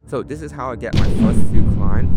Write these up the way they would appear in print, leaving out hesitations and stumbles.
So this is how I get my first few clients.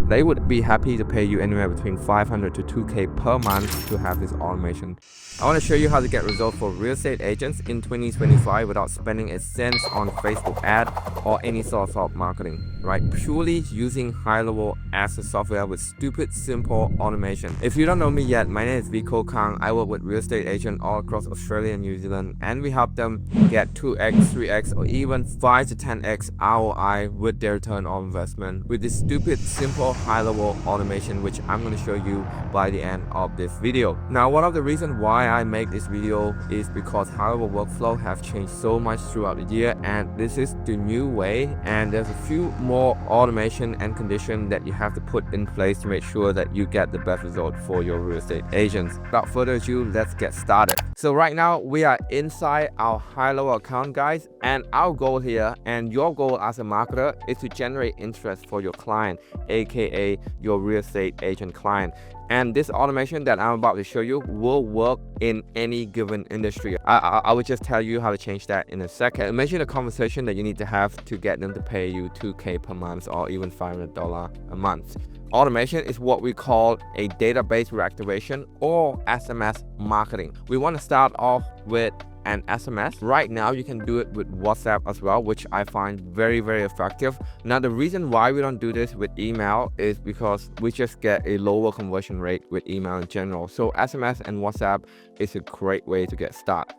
They would be happy to pay you anywhere between 500 to 2K per month to have this automation. I want to show you how to get results for real estate agents in 2025 without spending a cent on Facebook ad or any sort of marketing, right? Purely using HighLevel as a software with stupid, simple automation. If you don't know me yet, my name is Viko Kang. I work with real estate agents all across Australia and New Zealand, and we help them get 2x, 3x, or even 5 to 10x ROI with their return on investment with this stupid, simple, high-level automation, which I'm going to show you by the end of this video. Now, one of the reasons why I make this video is because high-level workflow have changed so much throughout the year, and this is the new way, and there's a few more automation and conditions that you have to put in place to make sure that you get the best result for your real estate agents. Without further ado, let's get started. So right now we are inside our HighLevel account, guys, and our goal here and your goal as a marketer is to generate interest for your client, aka your real estate agent client. And this automation that I'm about to show you will work in any given industry. I will just tell you how to change that in a second. Imagine the conversation that you need to have to get them to pay you 2K per month or even $500 a month. Automation is what we call a database reactivation or SMS marketing. We want to start off with an SMS. Right now you can do it with WhatsApp as well, which I find very effective. Now the reason why we don't do this with email is because we just get a lower conversion rate with email in general. So SMS and WhatsApp is a great way to get started.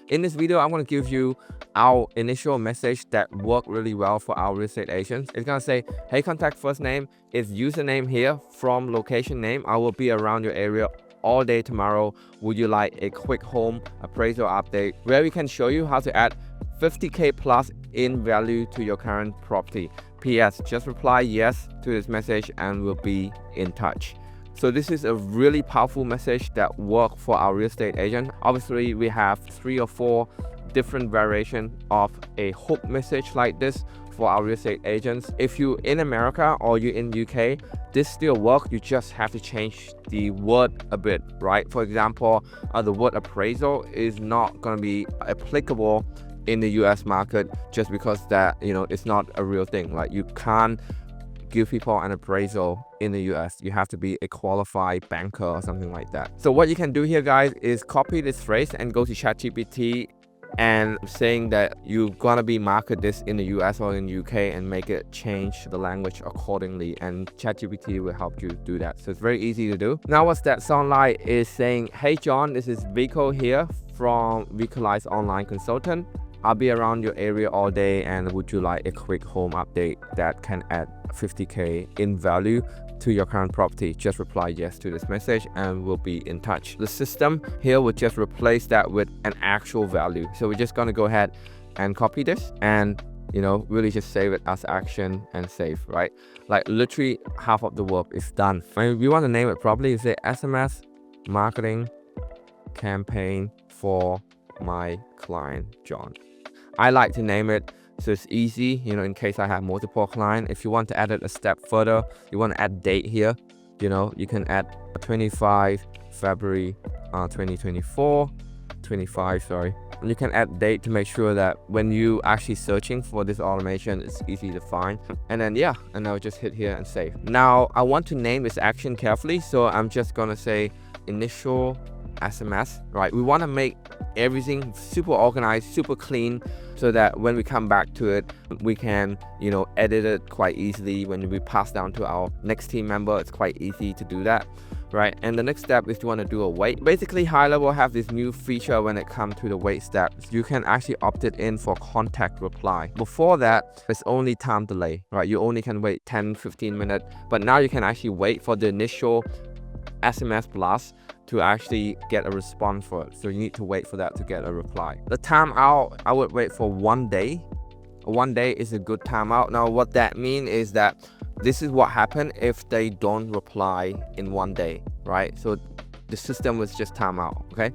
In this video, I'm going to give you our initial message that worked really well for our real estate agents. It's going to say, hey, contact first name is username here from location name. I will be around your area all day tomorrow. Would you like a quick home appraisal update where we can show you how to add 50K plus in value to your current property? PS, just reply yes to this message and we'll be in touch. So this is a really powerful message that works for our real estate agent. Obviously, we have 3 or 4 different variations of a hook message like this for our real estate agents. If you're in America or you're in UK, this still works. You just have to change the word a bit, right? For example, the word appraisal is not going to be applicable in the US market just because that, it's not a real thing. Like, you can't give people an appraisal in the US. You have to be a qualified banker or something like that. So what you can do here, guys, is copy this phrase and go to ChatGPT and saying that you're gonna be market this in the US or in UK and make it change the language accordingly, and ChatGPT will help you do that. So it's very easy to do. Now what's that sound like is saying, hey John, this is Vico here from Vicolize Online Consultant. I'll be around your area all day, and would you like a quick home update that can add 50K in value to your current property? Just reply yes to this message and we'll be in touch. The system here will just replace that with an actual value. So we're just going to go ahead and copy this and really just save it as action and save, right? Like literally half of the work is done. And we want to name it properly. You say SMS marketing campaign for my client John. I like to name it so it's easy, in case I have multiple clients. If you want to add it a step further, you want to add date here, you can add 25 February 2024, 25, sorry. And you can add date to make sure that when you actually searching for this automation, it's easy to find. And then and I'll just hit here and save. Now I want to name this action carefully, so I'm just gonna say initial SMS, right? We want to make everything super organized, super clean, so that when we come back to it, we can, edit it quite easily. When we pass down to our next team member, it's quite easy to do that, right? And the next step is you want to do a wait. Basically, HighLevel have this new feature when it comes to the wait step. You can actually opt it in for contact reply. Before that, it's only time delay, right? You only can wait 10-15 minutes, but now you can actually wait for the initial SMS blast to actually get a response for it. So you need to wait for that to get a reply. The timeout, I would wait for 1 day. 1 day is a good timeout. Now what that means is that this is what happens if they don't reply in 1 day, right? So the system was just timeout, okay?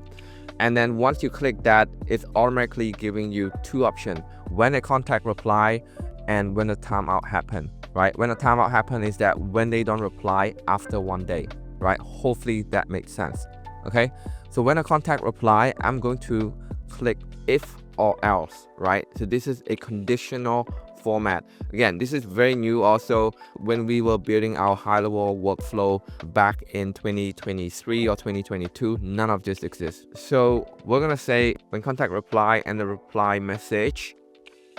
And then once you click that, it's automatically giving you 2 options: when a contact reply and when a timeout happen, right? When a timeout happen is that when they don't reply after 1 day, right? Hopefully that makes sense, okay? So when a contact reply, I'm going to click if or else, right? So this is a conditional format. Again, this is very new also. When we were building our high-level workflow back in 2023 or 2022, none of this exists. So we're gonna say when contact reply and the reply message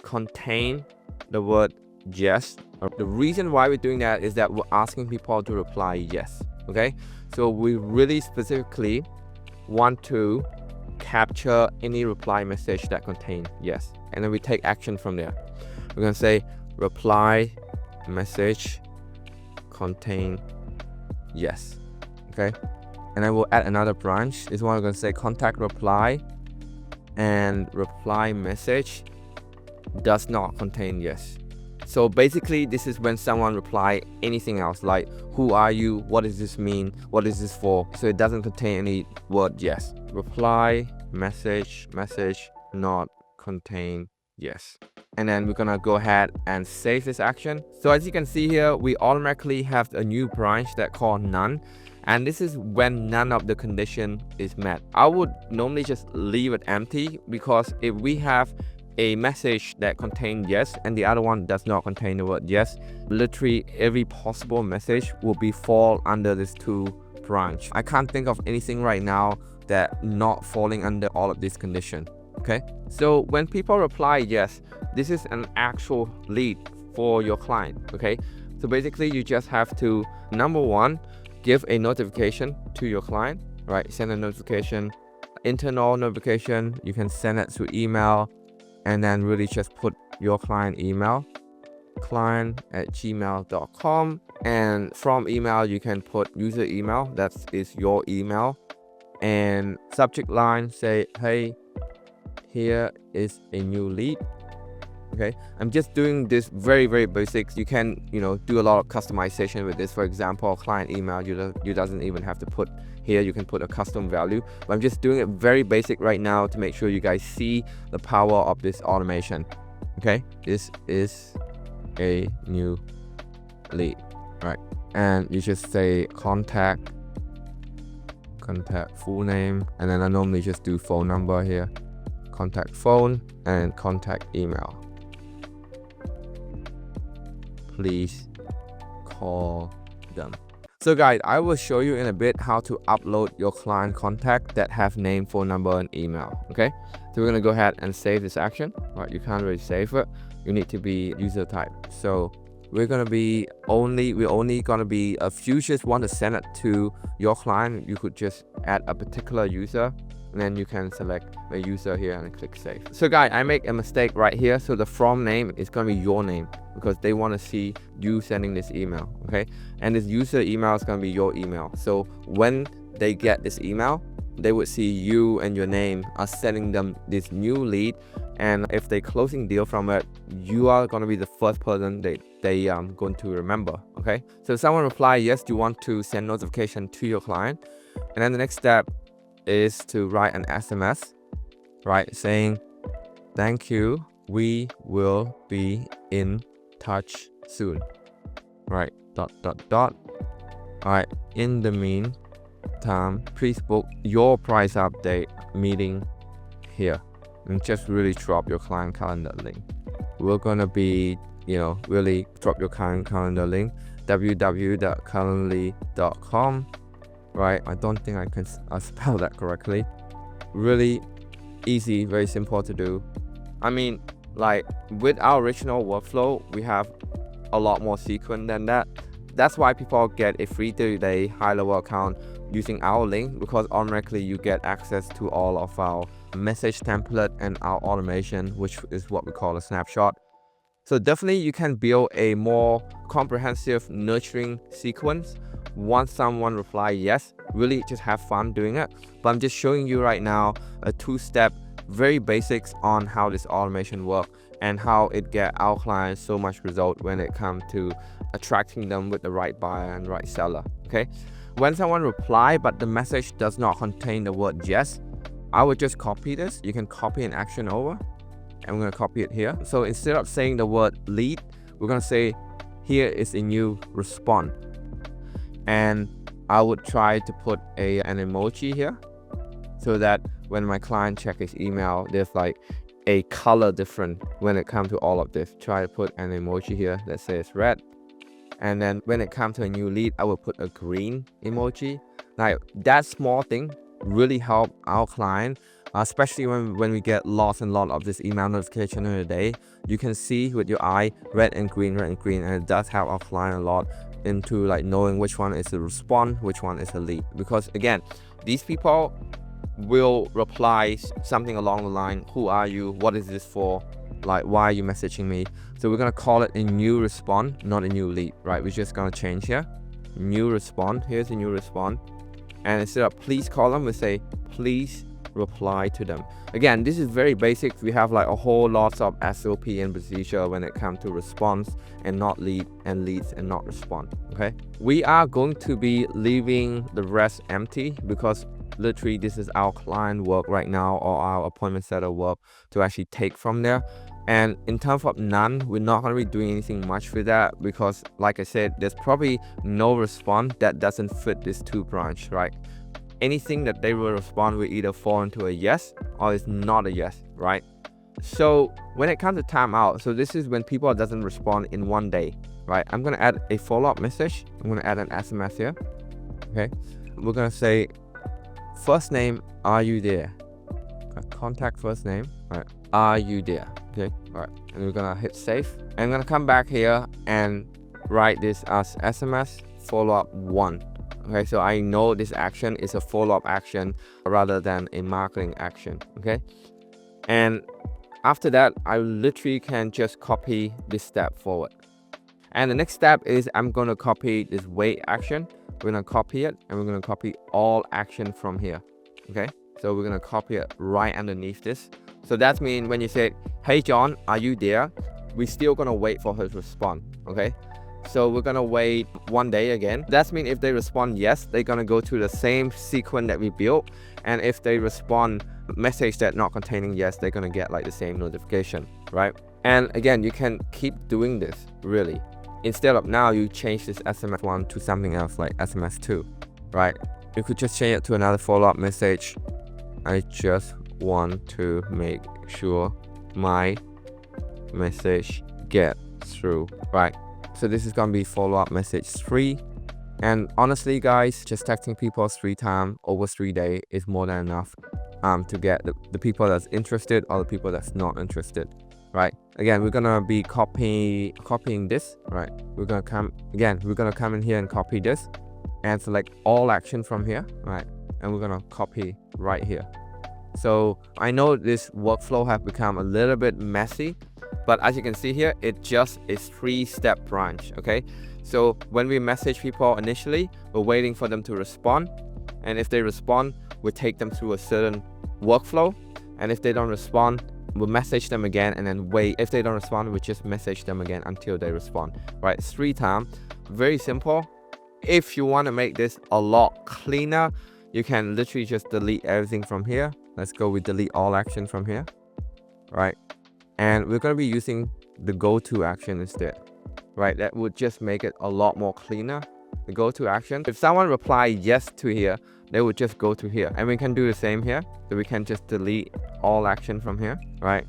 contain the word yes. The reason why we're doing that is that we're asking people to reply yes. Okay, so we really specifically want to capture any reply message that contain yes, and then we take action from there. We're gonna say reply message contain yes. Okay, and then we'll add another branch. This one we're gonna say contact reply and reply message does not contain yes. So basically this is when someone reply anything else, like who are you, what does this mean, what is this for, so it doesn't contain any word yes. Reply message not contain yes, and then we're gonna go ahead and save this action. So as you can see here, we automatically have a new branch that called none, and this is when none of the condition is met. I would normally just leave it empty, because if we have a message that contains yes and the other one does not contain the word yes, literally every possible message will be fall under this two branch. I can't think of anything right now that not falling under all of these conditions. Okay, so when people reply yes, this is an actual lead for your client. Okay, so basically you just have to, number one, give a notification to your client, right? Send a notification, internal notification. You can send it through email, and then really just put your client email, client@gmail.com, and from email you can put user email, that is your email, and subject line say, hey, here is a new lead. Okay, I'm just doing this very basics. You can do a lot of customization with this. For example, client email, you doesn't even have to put here, you can put a custom value, but I'm just doing it very basic right now to make sure you guys see the power of this automation. Okay, this is a new lead, right? And you just say contact full name, and then I normally just do phone number here, contact phone and contact email. Please call them. So guys, I will show you in a bit how to upload your client contact that have name, phone number, and email. Okay, so we're gonna go ahead and save this action. Right, you can't really save it. You need to be user type. So we're only gonna be if you just want to send it to your client, you could just add a particular user, and then you can select a user here and click save. So guys, I make a mistake right here. So the from name is gonna be your name, because they want to see you sending this email. Okay, and this user email is gonna be your email. So when they get this email, they would see you and your name are sending them this new lead, and if they closing deal from it, you are gonna be the first person they going to remember. Okay, so if someone reply yes, you want to send notification to your client, and then the next step is to write an SMS, right, saying thank you, we will be in touch soon, right, ... All right, in the meantime, please book your price update meeting here, and just really drop your client calendar link. We're gonna be really drop your client calendar link, www.calendly.com. right, I don't think I can spell that correctly. Really easy, very simple to do. I mean, like with our original workflow, we have a lot more sequence than that. That's why people get a free 30-day high-level account using our link, because automatically you get access to all of our message template and our automation, which is what we call a snapshot. So definitely you can build a more comprehensive nurturing sequence once someone reply yes. Really just have fun doing it. But I'm just showing you right now a two-step, very basics on how this automation works and how it get our clients so much result when it comes to attracting them with the right buyer and right seller. Okay, when someone reply but the message does not contain the word yes, I would just copy this. You can copy an action over, and we're going to copy it here. So instead of saying the word lead, we're going to say here is a new response, and I would try to put an emoji here, so that when my client check his email, there's like a color different when it comes to all of this. Try to put an emoji here that says red. And then when it comes to a new lead, I will put a green emoji. Now, that small thing really help our client, especially when we get lots and lots of this email notification in a day. You can see with your eye red and green, and it does help our client a lot into like knowing which one is a response, which one is a lead. Because again, these people will reply something along the line, who are you, what is this for, like why are you messaging me. So we're gonna call it a new response, not a new lead, right? We're just gonna change here, new response. Here's a new response, and instead of please call them, we say please reply to them. Again, this is very basic. We have like a whole lot of SOP and procedure when it comes to response and not lead, and leads and not respond. Okay, we are going to be leaving the rest empty because literally this is our client work right now, or our appointment setter work to actually take from there. And in terms of none, we're not going to be doing anything much with that because like I said, there's probably no response that doesn't fit this two branch, right? Anything that they will respond will either fall into a yes or it's not a yes, right? So when it comes to timeout, so this is when people doesn't respond in one day, right? I'm going to add a follow-up message. I'm going to add an SMS here. Okay, we're going to say first name, are you there? Contact first name, all right, are you there? Okay, all right, and we're gonna hit save. And I'm gonna come back here and write this as SMS follow-up 1. Okay, so I know this action is a follow-up action rather than a marketing action. Okay, and after that, I literally can just copy this step forward. And the next step is I'm gonna copy this wait action. We're gonna copy it, and we're gonna copy all action from here. Okay, so we're gonna copy it right underneath this. So that means when you say, hey John, are you there? We're still gonna wait for his response. Okay, so we're gonna wait 1 day again. That means if they respond yes, they're gonna go to the same sequence that we built. And if they respond message that not containing yes, they're gonna get like the same notification, right? And again, you can keep doing this really. Instead of now you change this SMS 1 to something else like SMS 2, right? You could just change it to another follow-up message. I just want to make sure my message get through, right? So this is gonna be follow-up message 3. And honestly guys, just texting people 3 times over 3 days is more than enough to get the people that's interested or the people that's not interested, right? Again, we're gonna be copying this, right? We're gonna come in here and copy this and select all action from here, right? And we're gonna copy right here. So I know this workflow have become a little bit messy, but as you can see here, it just is 3-step branch. Okay, so when we message people initially, we're waiting for them to respond, and if they respond, we take them through a certain workflow, and if they don't respond, we'll message them again and then wait. If they don't respond, we just message them again until they respond, right? 3 times. Very simple. If you want to make this a lot cleaner, you can literally just delete everything from here. Let's go with delete all action from here, right? And we're going to be using the go to action instead, right? That would just make it a lot more cleaner. The go to action, if someone reply yes to here, they would just go to here, and we can do the same here. So we can just delete all action from here, right?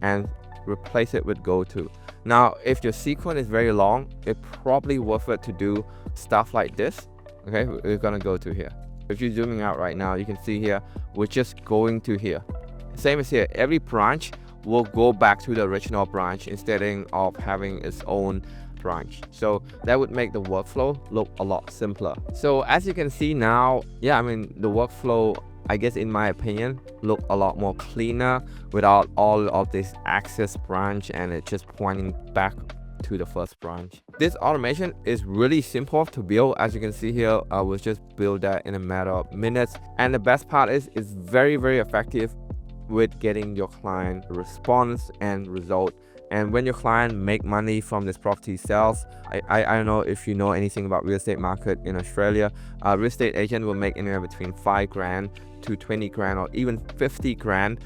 And replace it with go to. Now, if your sequence is very long, it's probably worth it to do stuff like this. Okay, we're gonna go to here. If you're zooming out right now, you can see here, we're just going to here. Same as here, every branch will go back to the original branch instead of having its own branch. So that would make the workflow look a lot simpler. So as you can see now, yeah, I mean, the workflow, I guess in my opinion, look a lot more cleaner without all of this access branch and it just pointing back to the first branch. This automation is really simple to build. As you can see here, I will just build that in a matter of minutes. And the best part is it's very, very effective with getting your client response and result. And when your client make money from this property sales, I don't know if you know anything about real estate market in Australia. A real estate agent will make anywhere between 5 grand to 20 grand or even 50 grand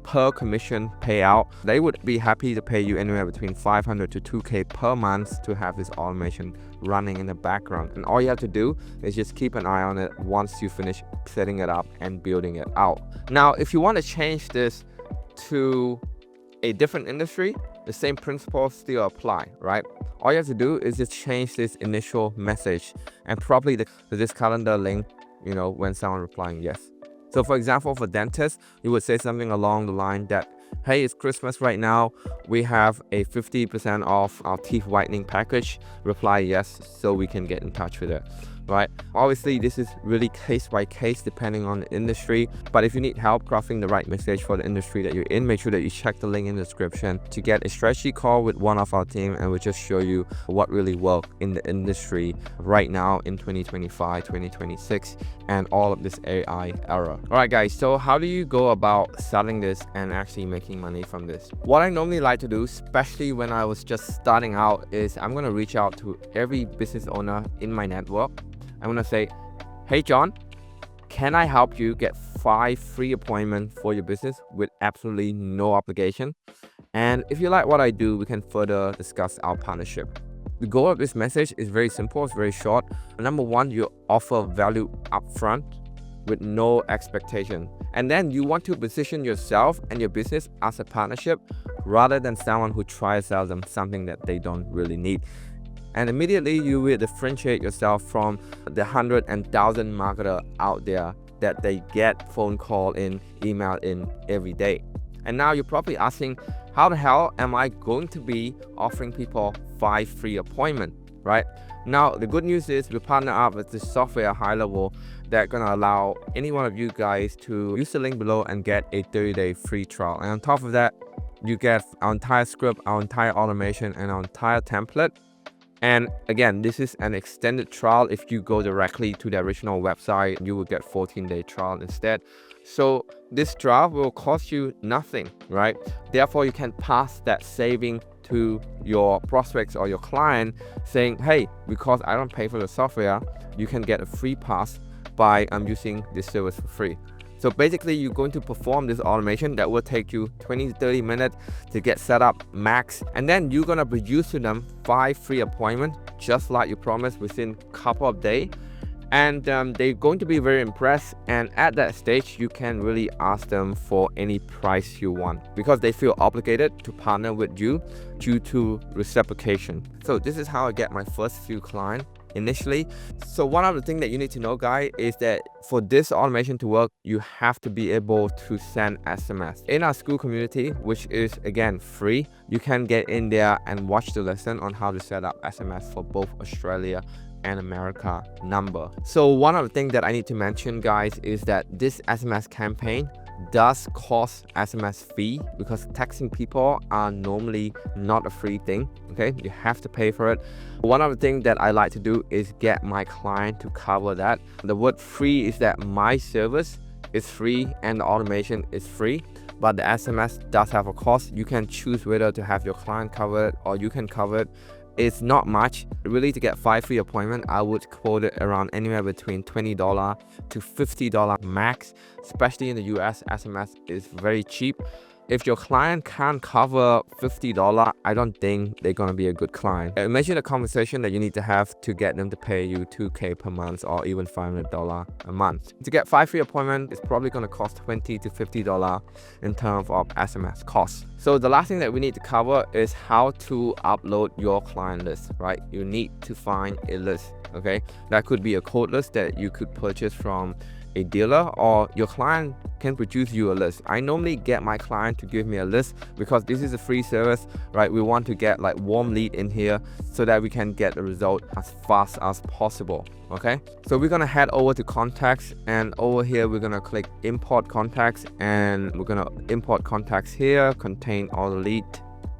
per commission payout. They would be happy to pay you anywhere between 500 to 2K per month to have this automation running in the background. And all you have to do is just keep an eye on it once you finish setting it up and building it out. Now, if you want to change this to a different industry, the same principles still apply, right? All you have to do is just change this initial message and probably this calendar link, when someone replying yes. So for example, for dentists, you would say something along the line that, hey, it's Christmas right now. We have a 50% off our teeth whitening package. Reply yes so we can get in touch with it. Right? Obviously, this is really case by case depending on the industry. But if you need help crafting the right message for the industry that you're in, make sure that you check the link in the description to get a strategy call with one of our team, and we'll just show you what really works in the industry right now in 2025, 2026, and all of this AI era. All right, guys. So how do you go about selling this and actually making money from this? What I normally like to do, especially when I was just starting out, is I'm going to reach out to every business owner in my network. I'm going to say, hey, John, can I help you get 5 free appointments for your business with absolutely no obligation? And if you like what I do, we can further discuss our partnership. The goal of this message is very simple. It's very short. Number one, you offer value upfront with no expectation. And then you want to position yourself and your business as a partnership rather than someone who tries to sell them something that they don't really need. And immediately you will differentiate yourself from the 100 and 1,000 marketer out there that they get phone call in, email in every day. And now you're probably asking, how the hell am I going to be offering people 5 free appointments, right? Now, the good news is we partner up with this software GoHighLevel that's gonna allow any one of you guys to use the link below and get a 30-day free trial. And on top of that, you get our entire script, our entire automation, and our entire template. And again, this is an extended trial. If you go directly to the original website, you will get 14-day trial instead. So this trial will cost you nothing, right? Therefore, you can pass that saving to your prospects or your client saying, hey, because I don't pay for the software, you can get a free pass by using this service for free. So basically, you're going to perform this automation that will take you 20 to 30 minutes to get set up max. And then you're going to produce to them 5 free appointments, just like you promised, within a couple of days. And they're going to be very impressed. And at that stage, you can really ask them for any price you want because they feel obligated to partner with you due to reciprocation. So this is how I get my first few clients initially. So one of the things that you need to know, guys, is that for this automation to work, you have to be able to send SMS. In our school community, which is again free, you can get in there and watch the lesson on how to set up SMS for both Australia and America number. So one of the things that I need to mention, guys, is that this SMS campaign does cost SMS fee because texting people are normally not a free thing. Okay, you have to pay for it. One of the things that I like to do is get my client to cover that. The word free is that my service is free and the automation is free, but the SMS does have a cost. You can choose whether to have your client cover it or you can cover it. It's not much. Really, to get 5 free appointments, I would quote it around anywhere between $20 to $50 max. Especially in the US, SMS is very cheap. If your client can't cover $50, I don't think they're going to be a good client. Imagine a conversation that you need to have to get them to pay you $2,000 per month or even $500 a month. To get 5 free appointments, it's probably going to cost $20 to $50 in terms of SMS costs. So the last thing that we need to cover is how to upload your client list, right? You need to find a list, okay? That could be a code list that you could purchase from a dealer, or your client can produce you a list. I normally get my client to give me a list because this is a free service, right? We want to get like warm lead in here so that we can get the result as fast as possible. Okay, so we're gonna head over to contacts, and over here we're gonna click import contacts, and we're gonna import contacts here, contain all the lead,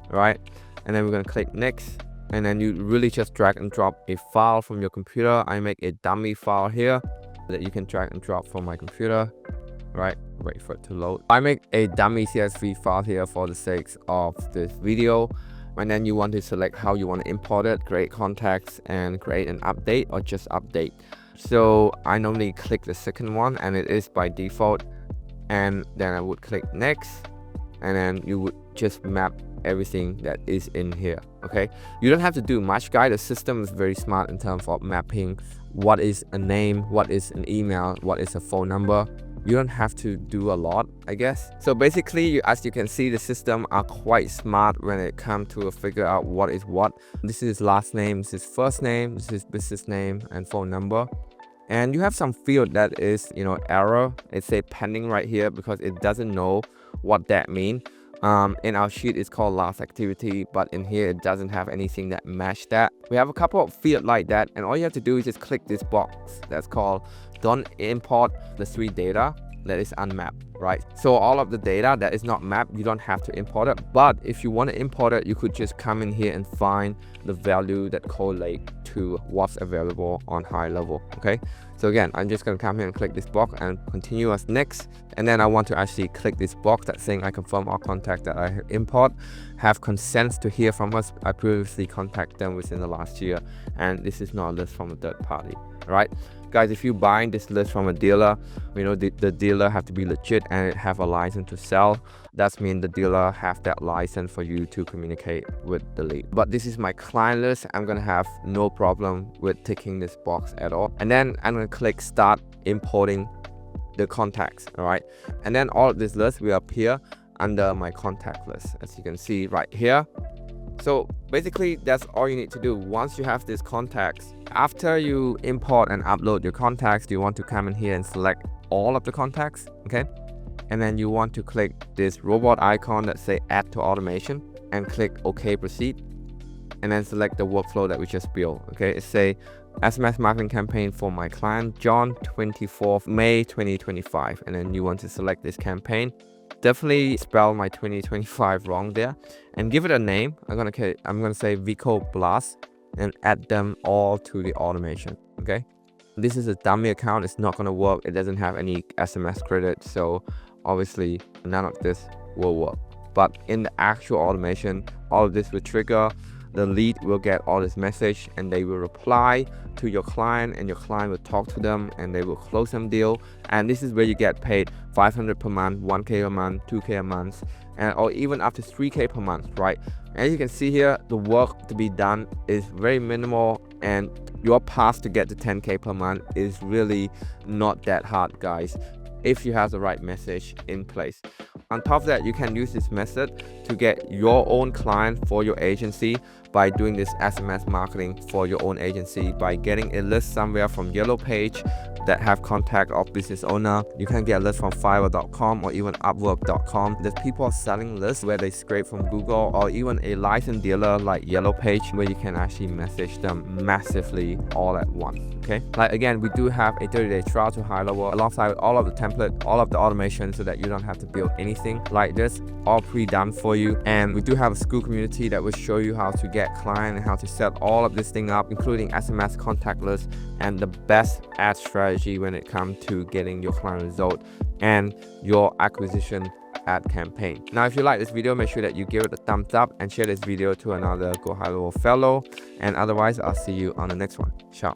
right? And then we're gonna click next, and then you really just drag and drop a file from your computer. I make a dummy file here that you can drag and drop from my computer, right? Wait for it to load. I make a dummy CSV file here for the sake of this video, and then you want to select how you want to import it, create contacts, and create an update or just update. So I normally click the second one, and it is by default, and then I would click next, and then you would just map everything that is in here. Okay, you don't have to do much, guys. The system is very smart in terms of mapping what is a name, what is an email, what is a phone number. you don't have to do a lot, I guess. So basically, as you can see, the system are quite smart when it comes to figure out what is what. This is last name, this is first name, this is business name and phone number. And you have some field that is, error. It say pending right here because it doesn't know what that means. In our sheet, it's called last activity, but in here, it doesn't have anything that match that. We have a couple of fields like that, and all you have to do is just click this box that's called don't import the 3 data that is unmapped, right? So all of the data that is not mapped, you don't have to import it. But if you want to import it, you could just come in here and find the value that correlate to what's available on HighLevel, okay? So again, I'm just going to come here and click this box and continue as next. And then I want to actually click this box that's saying I confirm all contact that I import have consents to hear from us. I previously contacted them within the last year, and this is not a list from a third party, right? Guys, if you buying this list from a dealer, the dealer have to be legit and have a license to sell. That means the dealer have that license for you to communicate with the lead. But this is my client list. I'm gonna have no problem with ticking this box at all. And then I'm gonna click start importing the contacts, all right? And then all of this list will appear under my contact list, as you can see right here. So basically, that's all you need to do. Once you have these contacts, after you import and upload your contacts, you want to come in here and select all of the contacts, okay? And then you want to click this robot icon that say add to automation and click OK, proceed. And then select the workflow that we just built, okay? It say SMS marketing campaign for my client, John, 24th May 2025. And then you want to select this campaign. Definitely spell my 2025 wrong there and give it a name. I'm gonna say Vico Blast and add them all to the automation, okay? This is a dummy account. It's not gonna work. It doesn't have any SMS credit, so obviously none of this will work. But in the actual automation, all of this will trigger. The lead will get all this message and they will reply to your client, and your client will talk to them and they will close some deal. And this is where you get paid 500 per month, 1K a month, 2K a month, or even up to 3K per month, right? As you can see here, the work to be done is very minimal, and your path to get to 10K per month is really not that hard, guys, if you have the right message in place. On top of that, you can use this method to get your own client for your agency by doing this SMS marketing for your own agency by getting a list somewhere from Yellow Page that have contact of business owner. You can get a list from Fiverr.com or even Upwork.com. There's people selling lists where they scrape from Google, or even a licensed dealer like Yellow Page where you can actually message them massively all at once, okay? Like again, we do have a 30-day trial to HighLevel alongside all of the template, all of the automation, so that you don't have to build anything like this, all pre-done for you. And we do have a school community that will show you how to get client and how to set all of this thing up, including SMS contact list and the best ad strategy when it comes to getting your client result and your acquisition ad campaign. Now, if you like this video, make sure that you give it a thumbs up and share this video to another GoHighLevel fellow. And otherwise, I'll see you on the next one. Ciao.